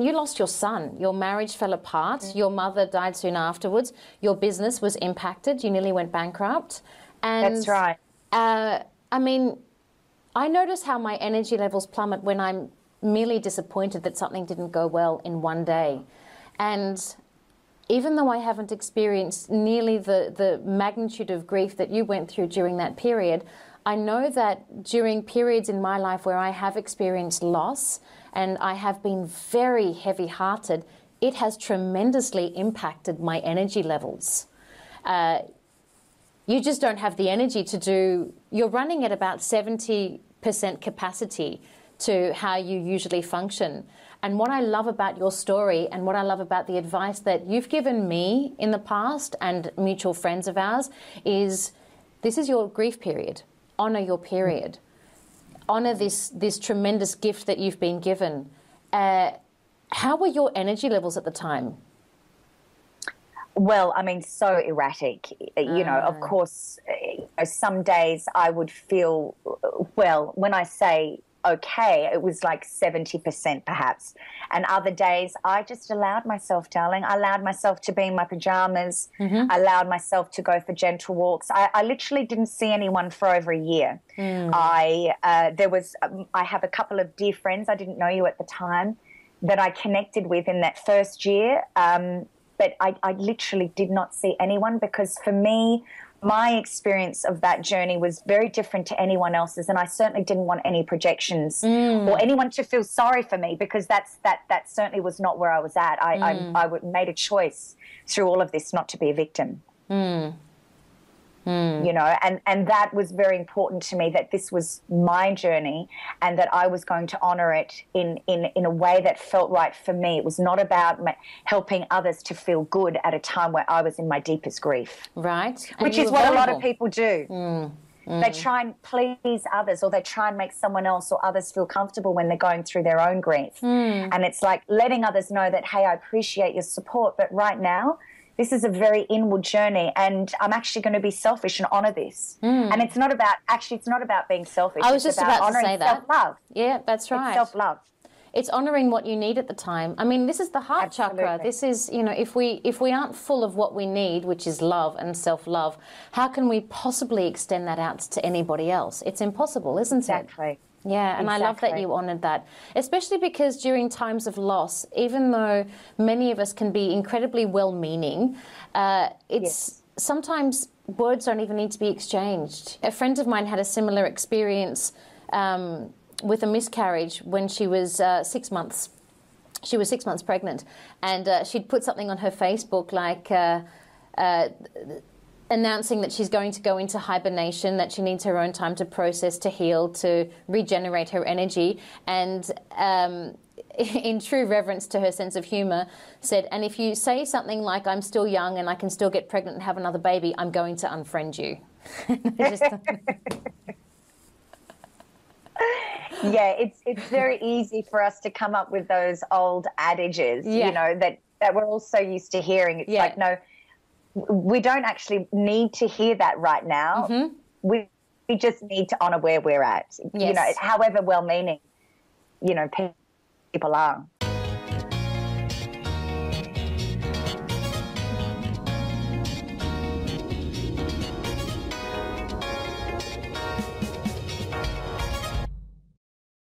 You lost your son, your marriage fell apart, your mother died soon afterwards, your business was impacted, you nearly went bankrupt. And that's right. I mean, I notice how my energy levels plummet when I'm merely disappointed that something didn't go well in one day. And even though I haven't experienced nearly the magnitude of grief that you went through during that period, I know that during periods in my life where I have experienced loss and I have been very heavy-hearted, it has tremendously impacted my energy levels. You just don't have the energy to do, you're running at about 70% capacity to how you usually function. And what I love about your story and what I love about the advice that you've given me in the past and mutual friends of ours is, this is your grief period. Honor your period. Honor this tremendous gift that you've been given. How were your energy levels at the time? Well, I mean, so erratic. You know, of course, some days I would feel, well, when I say okay, it was like 70% perhaps. And other days I just allowed myself, darling. I allowed myself to be in my pajamas. I allowed myself to go for gentle walks. I literally didn't see anyone for over a year. I have a couple of dear friends, I didn't know you at the time, that I connected with in that first year. But I literally did not see anyone, because for me, my experience of that journey was very different to anyone else's, and I certainly didn't want any projections or anyone to feel sorry for me, because that certainly was not where I was at. I made a choice through all of this not to be a victim. You know, and that was very important to me, that this was my journey and that I was going to honor it in a way that felt right for me. It was not about helping others to feel good at a time where I was in my deepest grief. Right. Which is what a lot of people do. They try and please others, or they try and make someone else or others feel comfortable when they're going through their own grief. And it's like letting others know that, hey, I appreciate your support, but right now, this is a very inward journey, and I'm actually going to be selfish and honor this. And it's not about being selfish. I was just about to say that. Self-love. Yeah, that's right. It's self-love. It's honoring what you need at the time. I mean, this is the heart chakra. This is, you know, if we aren't full of what we need, which is love and self-love, how can we possibly extend that out to anybody else? It's impossible, isn't it? Exactly. Yeah, and I love that you honoured that, especially because during times of loss, even though many of us can be incredibly well-meaning, it's sometimes words don't even need to be exchanged. A friend of mine had a similar experience with a miscarriage when she was 6 months. She was 6 months pregnant, and she'd put something on her Facebook like announcing that she's going to go into hibernation, that she needs her own time to process, to heal, to regenerate her energy, and in true reverence to her sense of humour, said, and if you say something like, I'm still young and I can still get pregnant and have another baby, I'm going to unfriend you. Yeah, it's very easy for us to come up with those old adages, you know, that we're all so used to hearing. It's like, no, we don't actually need to hear that right now. We just need to honour where we're at. You know, however well-meaning, you know, people are.